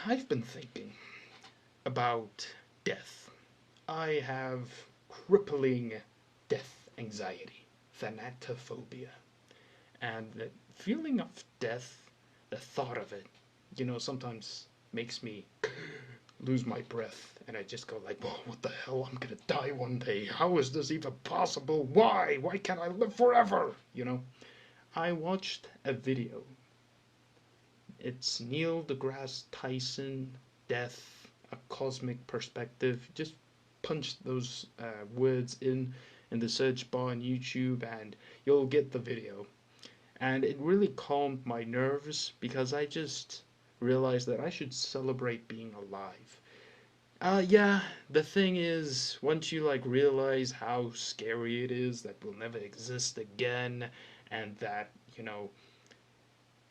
I've been thinking about death. I have crippling death anxiety, thanatophobia, and the feeling of death, the thought of it, sometimes makes me lose my breath, and I just go like, "Oh, what the hell? I'm gonna die one day. How is this even possible? Why? Why can't I live forever?" I watched a video. It's Neil deGrasse Tyson, Death, a Cosmic Perspective. Just punch those words in the search bar on YouTube and you'll get the video. And it really calmed my nerves because I just realized that I should celebrate being alive. Yeah, the thing is, once you realize how scary it is that we'll never exist again and that,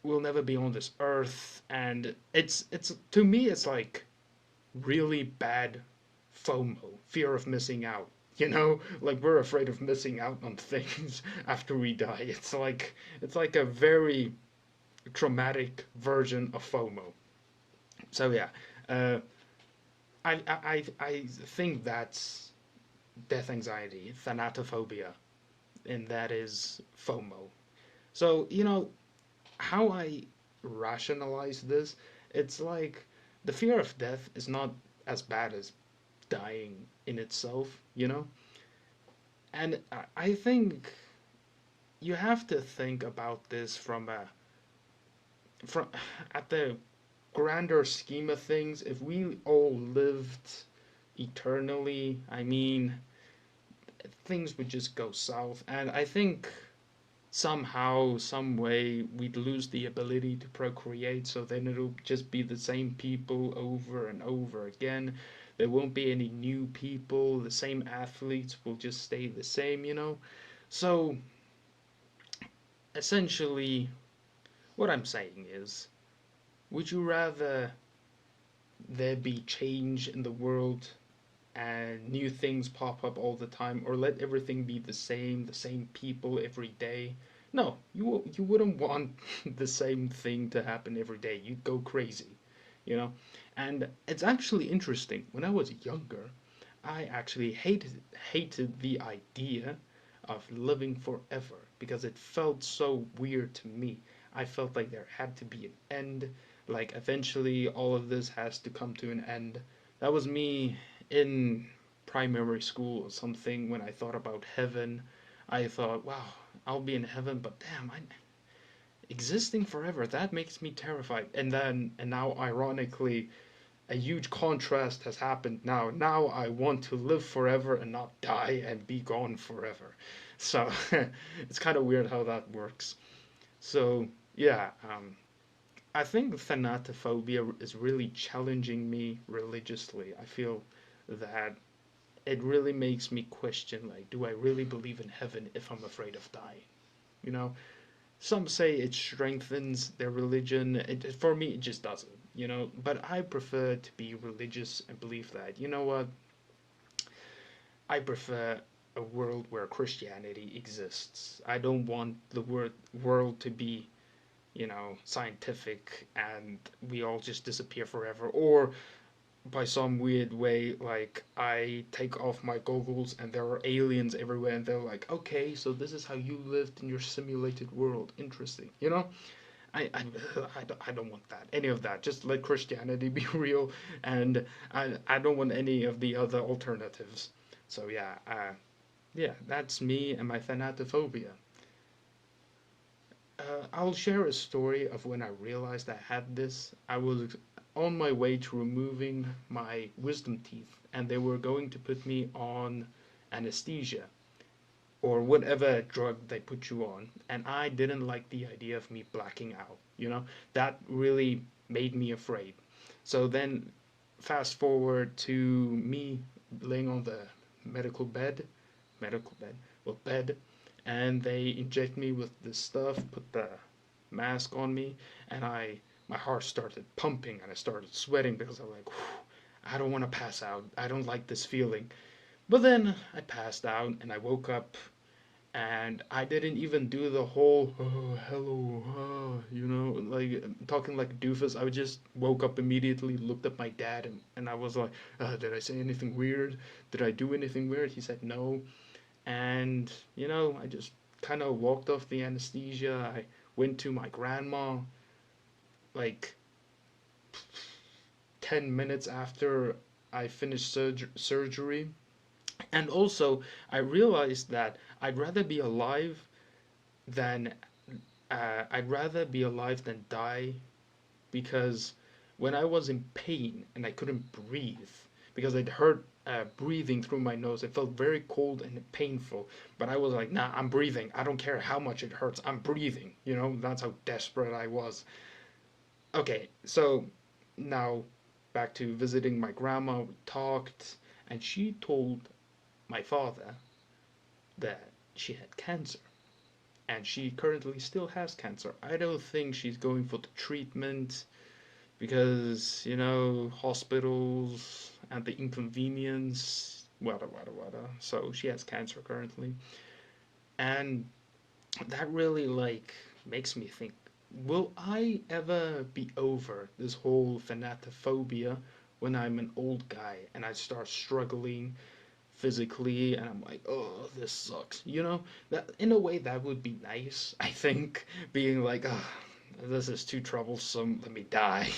we'll never be on this earth, and it's to me it's like really bad FOMO, fear of missing out. Like we're afraid of missing out on things after we die. It's like a very traumatic version of FOMO. So yeah, uh, I think that's death anxiety, thanatophobia, and that is FOMO. So how I rationalize this, it's like the fear of death is not as bad as dying in itself. And I think you have to think about this from at the grander scheme of things. If we all lived eternally, I mean, things would just go south, and I think somehow, some way, we'd lose the ability to procreate, so then it'll just be the same people over and over again. There won't be any new people, the same athletes will just stay the same. So, essentially, what I'm saying is, would you rather there be change in the world and new things pop up all the time, or let everything be the same people every day? No, you wouldn't want the same thing to happen every day. You'd go crazy, you know. And it's actually interesting. When I was younger, I actually hated the idea of living forever because it felt so weird to me. I felt like there had to be an end. Like eventually all of this has to come to an end. That was me in primary school or something. When I thought about heaven, I thought, wow, I'll be in heaven, but damn, existing forever, that makes me terrified. And now, ironically, a huge contrast has happened now I want to live forever and not die and be gone forever. So it's kind of weird how that works. So yeah, I think thanatophobia is really challenging me religiously. I feel that it really makes me question, like, do I really believe in heaven if I'm afraid of dying? You know, some say it strengthens their religion. For me, it just doesn't. But I prefer to be religious and believe that, you know what, I prefer a world where Christianity exists. I don't want the world to be, scientific and we all just disappear forever, or by some weird way, like I take off my goggles and there are aliens everywhere, and they're like, okay, so this is how you lived in your simulated world. Interesting. I don't want that, any of that. Just let Christianity be real, and I don't want any of the other alternatives. So yeah, that's me and my thanatophobia. I'll share a story of when I realized I had this. I was on my way to removing my wisdom teeth, and they were going to put me on anesthesia or whatever drug they put you on. And I didn't like the idea of me blacking out. That really made me afraid. So then, fast forward to me laying on the medical bed, medical bed, well, bed, and they inject me with this stuff, put the mask on me, and my heart started pumping and I started sweating because I'm like, I don't want to pass out. I don't like this feeling. But then I passed out and I woke up And I didn't even do the whole oh, hello, like talking like a doofus. I just woke up immediately, looked at my dad, and I was like, did I say anything weird? Did I do anything weird? He said no. And, I just kind of walked off the anesthesia. I went to my grandma like 10 minutes after I finished surgery. And also, I realized that than I'd rather be alive than die, because when I was in pain and I couldn't breathe because it hurt breathing through my nose, it felt very cold and painful. But I was like, nah, I'm breathing. I don't care how much it hurts. I'm breathing. That's how desperate I was. Okay, so now back to visiting my grandma. We talked, and she told my father that she had cancer. And she currently still has cancer. I don't think she's going for the treatment because, hospitals and the inconvenience, wada wada wada. So she has cancer currently. And that really, like, makes me think, will I ever be over this whole thanatophobia when I'm an old guy and I start struggling physically and I'm like, oh, this sucks. That in a way that would be nice, I think, being like, oh, this is too troublesome, let me die.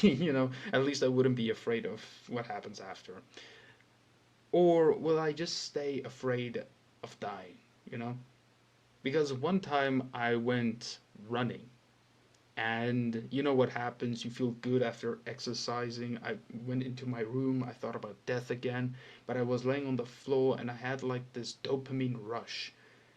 At least I wouldn't be afraid of what happens after. Or will I just stay afraid of dying, you know? Because one time I went running, and you know what happens? You feel good after exercising. I went into my room, I thought about death again, but I was laying on the floor and I had like this dopamine rush.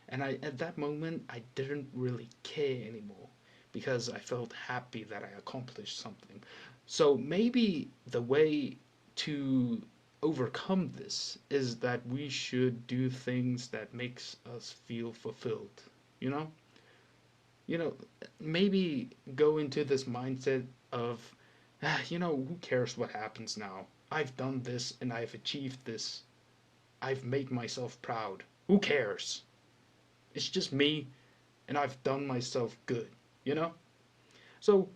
And at that moment I didn't really care anymore because I felt happy that I accomplished something. So maybe the way to overcome this is that we should do things that makes us feel fulfilled, you know? you know, maybe go into this mindset of, who cares what happens now? I've done this and I've achieved this. I've made myself proud. Who cares? It's just me and I've done myself good, you know? So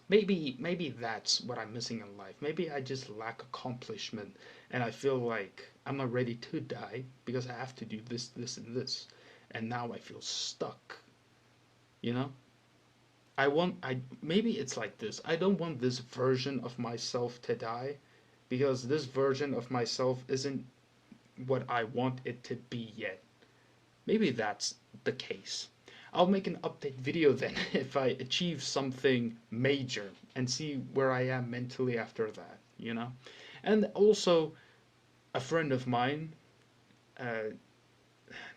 maybe that's what I'm missing in life. Maybe I just lack accomplishment and I feel like I'm not ready to die because I have to do this, this, and this. And now I feel stuck, you know? I maybe it's like this. I don't want this version of myself to die because this version of myself isn't what I want it to be yet. Maybe that's the case. I'll make an update video then if I achieve something major and see where I am mentally after that. And also, a friend of mine uh,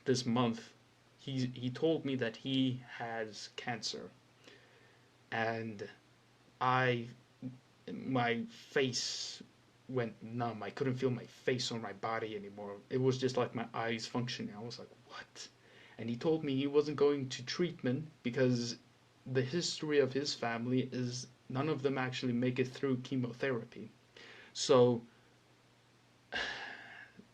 this month, he told me that he has cancer, and I my face went numb. I couldn't feel my face on my body anymore. It was just like my eyes functioning. I was like, what? And he told me he wasn't going to treatment because the history of his family is none of them actually make it through chemotherapy. So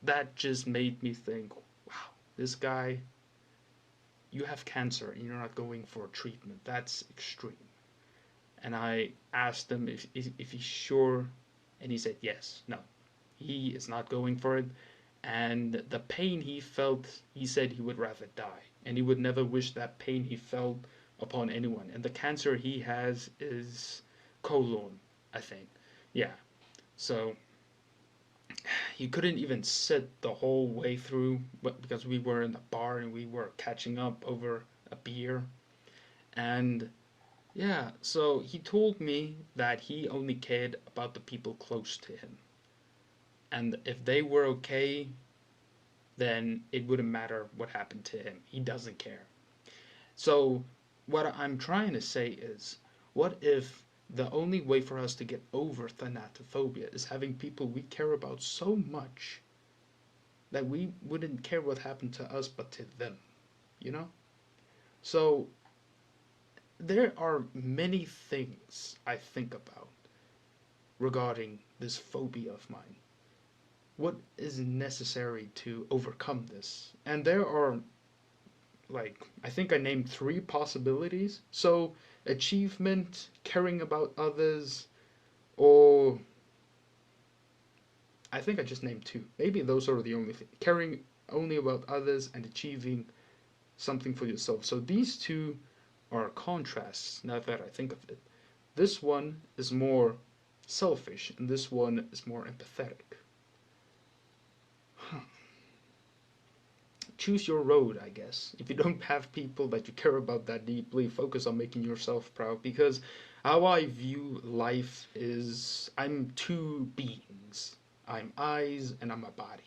that just made me think, wow, this guy, you have cancer and you're not going for treatment. That's extreme. And I asked him if he's sure, and he said yes. No, he is not going for it. And the pain he felt, he said he would rather die, and he would never wish that pain he felt upon anyone. And the cancer he has is colon, I think. Yeah. So he couldn't even sit the whole way through, but because we were in the bar and we were catching up over a beer. And yeah, so he told me that he only cared about the people close to him. And if they were okay, then it wouldn't matter what happened to him. He doesn't care. So, what I'm trying to say is, what if the only way for us to get over thanatophobia is having people we care about so much that we wouldn't care what happened to us but to them, you know? So, there are many things I think about regarding this phobia of mine. What is necessary to overcome this? And there are like, I think I named three possibilities. So, achievement, caring about others, or I think I just named two. Maybe those are the only things. Caring only about others and achieving something for yourself. So these two are contrasts now that I think of it. This one is more selfish and this one is more empathetic. Huh. Choose your road, I guess. If you don't have people that you care about that deeply, focus on making yourself proud, because how I view life is I'm two beings. I'm eyes and I'm a body.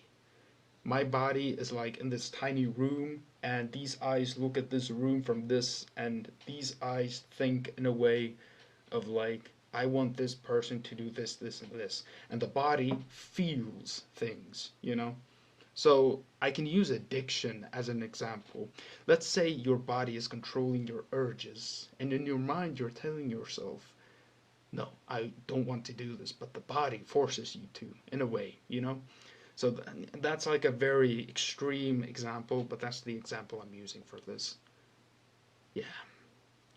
My body is like in this tiny room, and these eyes look at this room from this, and these eyes think in a way of like, I want this person to do this, this, and this. And the body feels things, you know? So I can use addiction as an example. Let's say your body is controlling your urges, and in your mind you're telling yourself, no, I don't want to do this, but the body forces you to, in a way, you know? So that's like a very extreme example, but that's the example I'm using for this. Yeah,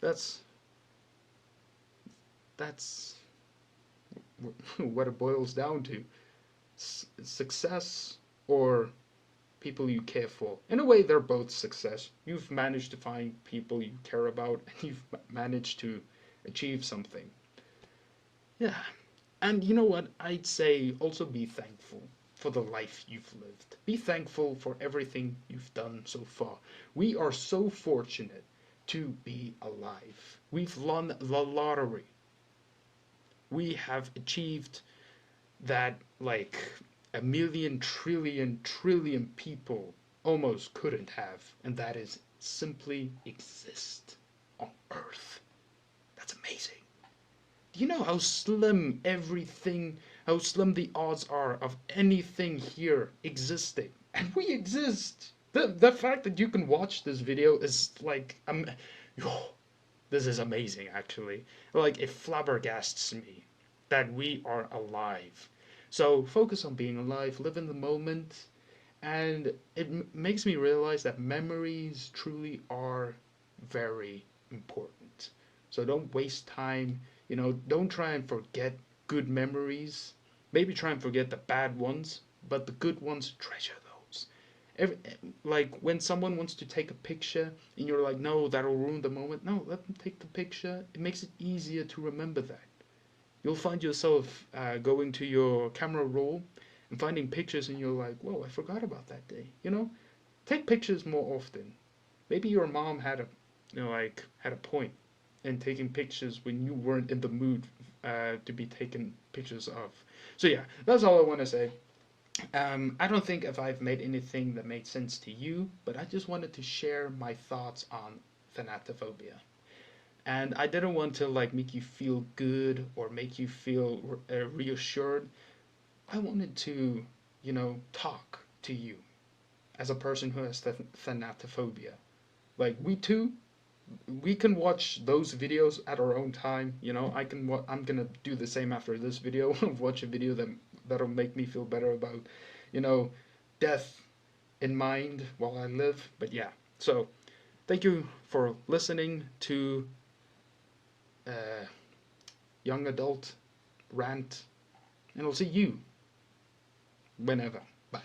that's that's what it boils down to. Success or people you care for. In a way, they're both success. You've managed to find people you care about, and you've managed to achieve something. Yeah. And you know what? I'd say also be thankful for the life you've lived. Be thankful for everything you've done so far. We are so fortunate to be alive. We've won the lottery. We have achieved that like a million trillion people almost couldn't have, and that is simply exist on Earth. That's amazing. Do you know how slim the odds are of anything here existing? And we exist. The fact that you can watch this video is like, oh, this is amazing actually. Like, it flabbergasts me that we are alive. So focus on being alive, live in the moment, and it makes me realize that memories truly are very important. So don't waste time, don't try and forget good memories. Maybe try and forget the bad ones, but the good ones, treasure those. Every, like when someone wants to take a picture and you're like, no, that'll ruin the moment. No, let them take the picture. It makes it easier to remember that. You'll find yourself going to your camera roll and finding pictures, and you're like, whoa, I forgot about that day. Take pictures more often. Maybe your mom had a point in taking pictures when you weren't in the mood to be taken pictures of. So yeah, that's all I want to say. I don't think if I've made anything that made sense to you, but I just wanted to share my thoughts on thanatophobia. And I didn't want to like make you feel good or make you feel reassured. I wanted to, talk to you as a person who has thanatophobia. Like we can watch those videos at our own time. I'm gonna do the same after this video. Watch a video that'll make me feel better about, you know, death in mind while I live. But yeah, so thank you for listening to uh, young adult rant, and I'll see you whenever. Bye.